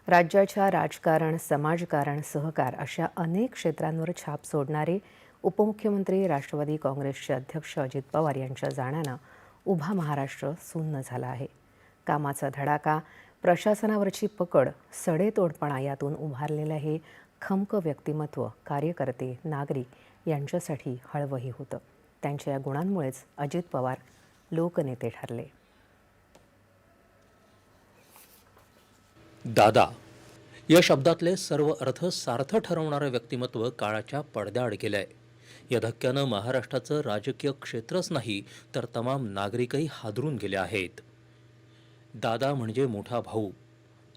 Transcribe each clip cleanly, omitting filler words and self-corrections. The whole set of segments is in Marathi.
राज्याच्या राजकारण, समाजकारण, सहकार अशा अनेक क्षेत्रांवर छाप सोडणारे उपमुख्यमंत्री राष्ट्रवादी काँग्रेसचे अध्यक्ष अजित पवार यांच्या जाण्यानं उभा महाराष्ट्र सुन्न झाला आहे. कामाचा धडाका, प्रशासनावरची पकड, सडेतोडपणा यातून उभारलेलं हे खमक व्यक्तिमत्व कार्यकर्ते, नागरिक यांच्यासाठी हळवंही होतं. त्यांच्या या गुणांमुळेच अजित पवार लोकनेते ठरले. दादा या शब्दातले सर्व अर्थ सार्थ ठरवणारं व्यक्तिमत्व काळाच्या पडद्याआड गेलंय. या धक्क्यानं महाराष्ट्राचं राजकीय क्षेत्रच नाही तर तमाम नागरिकही हादरून गेले आहेत. दादा म्हणजे मोठा भाऊ.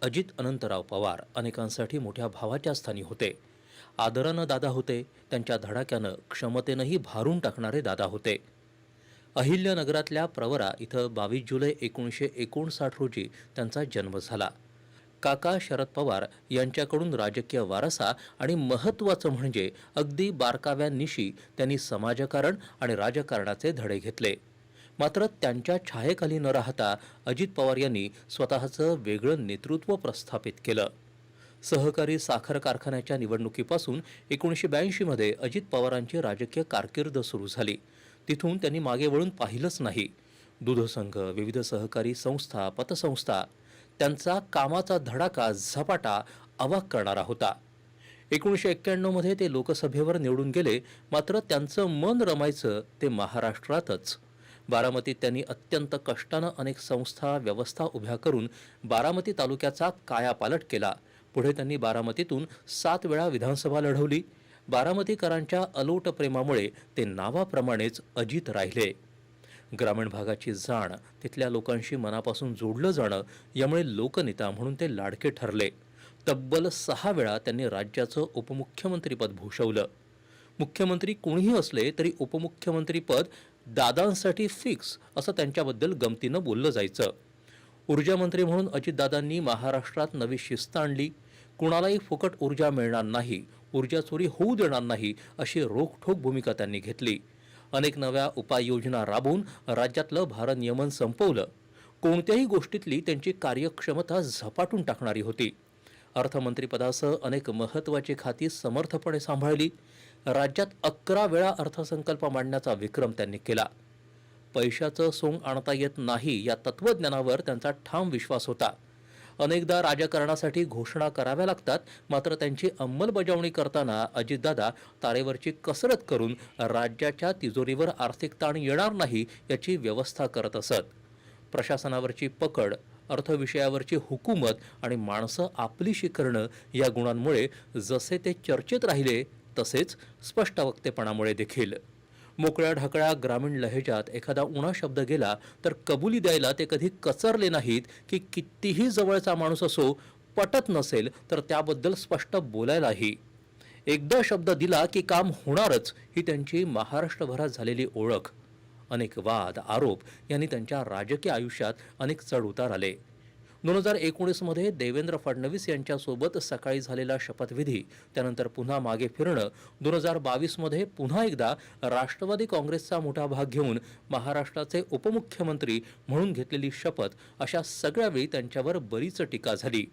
अजित अनंतराव पवार अनेकांसाठी मोठ्या भावाच्या स्थानी होते. आदरानं दादा होते. त्यांच्या धडाक्यानं, क्षमतेनंही भारून टाकणारे दादा होते. अहिल्यानगरातल्या प्रवरा इथं 22 जुलै 1959 रोजी त्यांचा जन्म झाला. काका शरद पवार यांच्याकडून राजकीय वारसा आणि महत्त्वाचं म्हणजे अगदी बारकाव्यांनिशी त्यांनी समाजकारण आणि राजकारणाचे धडे घेतले. मात्र त्यांच्या छायेखाली न राहता अजित पवार यांनी स्वतःचं वेगळं नेतृत्व प्रस्थापित केलं. सहकारी साखर कारखान्याच्या निवडणुकीपासून 1982 मध्ये अजित पवारांची राजकीय कारकीर्द सुरू झाली. तिथून त्यांनी मागे वळून पाहिलंच नाही. दूध संघ, विविध सहकारी संस्था, पतसंस्था, त्यांचा कामाचा धडाका झपाटा अवाक करणारा होता. 1991 मध्ये ते लोकसभेवर निवडून गेले. मात्र त्यांचं मन रमायचं ते महाराष्ट्रातच. बारामतीत त्यांनी अत्यंत कष्टानं अनेक संस्था, व्यवस्था उभ्या करून बारामती तालुक्याचा कायापालट केला. पुढे त्यांनी बारामतीतून 7 वेळा विधानसभा लढवली. बारामतीकरांच्या अलोट प्रेमामुळे ते नावाप्रमाणेच अजित राहिले. ग्रामीण भागाची जाण, तिथल्या लोकांशी मनापासून जोडलं जाणं यामुळे लोकनेता म्हणून ते लाडके ठरले. तब्बल 6 वेळा त्यांनी राज्याचं उपमुख्यमंत्रीपद भूषवलं. मुख्यमंत्री कोणीही असले तरी उपमुख्यमंत्रीपद दादांसाठी फिक्स असं त्यांच्याबद्दल गमतीनं बोललं जायचं. ऊर्जा मंत्री म्हणून अजितदादांनी महाराष्ट्रात नवी शिस्त आणली. कुणालाही फुकट ऊर्जा मिळणार नाही, ऊर्जा चोरी होऊ देणार नाही अशी रोखठोक भूमिका त्यांनी घेतली. अनेक नव्या उपाययोजना राबवून राज्यातलं भारनियमन संपवलं. कोणत्याही गोष्टीतली त्यांची कार्यक्षमता झपाटून टाकणारी होती. अर्थमंत्रीपदासह अनेक महत्त्वाची खाती समर्थपणे सांभाळली. राज्यात 11 वेळा अर्थसंकल्प मांडण्याचा विक्रम त्यांनी केला. पैशाचं सोंग आणता येत नाही या तत्त्वज्ञानावर त्यांचा ठाम विश्वास होता. अनेकदा राजकारणासाठी घोषणा कराव्या लागतात, मात्र त्यांची अंमलबजावणी करताना अजितदादा तारेवरची कसरत करून राज्याच्या तिजोरीवर आर्थिक ताण येणार नाही याची व्यवस्था करत असत. प्रशासनावरची पकड, अर्थविषयावरची हुकूमत आणि माणसं आपलीशी करणं या गुणांमुळे जसे ते चर्चेत राहिले तसेच स्पष्ट वक्तेपणामुळे देखील. मोकळ्या ढाकळ्या ग्रामीण लहेजात एखादा उणा शब्द गेला तर कबुली द्यायला ते कधी कचरले नाहीत की कितीही जवळचा माणूस असो, पटत नसेल तर त्याबद्दल स्पष्ट बोलायलाही. एकदा शब्द दिला की काम होणारच ही त्यांची महाराष्ट्रभरात झालेली ओळख. अनेक वाद, आरोप यांनी त्यांच्या राजकीय आयुष्यात अनेक चढ-उतार आले. 2019 मध्ये देवेंद्र फडणवीस यांच्यासोबत सकाळी झालेला शपथविधी, त्यानंतर पुन्हा मागे फिरणं, 2022 मध्ये पुन्हा एकदा राष्ट्रवादी काँग्रेसचा मोठा भाग घेऊन महाराष्ट्राचे उपमुख्यमंत्री म्हणून घेतलेली शपथ अशा सगळ्या वेळी त्यांच्यावर बरीच टीका झाली.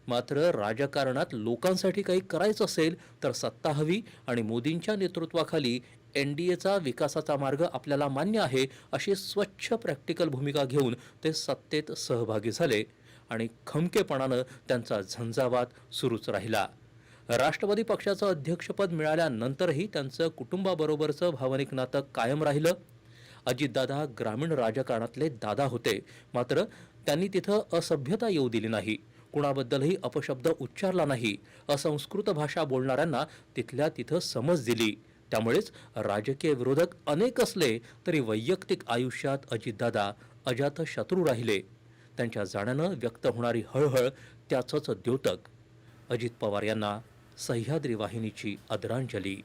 मात्र राजकारणात लोकांसाठी काही करायचं असेल तर सत्ता हवी आणि मोदींच्या नेतृत्वाखाली NDAचा विकासाचा मार्ग आपल्याला मान्य आहे अशी स्वच्छ प्रॅक्टिकल भूमिका घेऊन ते सत्तेत सहभागी झाले आणि खमकेपणानं त्यांचा झंझावात सुरूच राहिला. राष्ट्रवादी पक्षाचं अध्यक्षपद मिळाल्यानंतरही त्यांचं कुटुंबाबरोबरचं भावनिक नातं कायम राहिलं. अजितदादा ग्रामीण राजकारणातले दादा होते, मात्र त्यांनी तिथं असभ्यता येऊ दिली नाही. कुणाबद्दलही अपशब्द उच्चारला नाही. असंस्कृत भाषा बोलणाऱ्यांना तिथल्या तिथं समज दिली. त्यामुळेच राजकीय विरोधक अनेक असले तरी वैयक्तिक आयुष्यात अजितदादा अजातशत्रू राहिले. त्यांच्या जाण्यानं व्यक्त होणारी हळहळ त्याचंच द्योतक. अजित पवार यांना सह्याद्री वाहिनीची आदरांजली.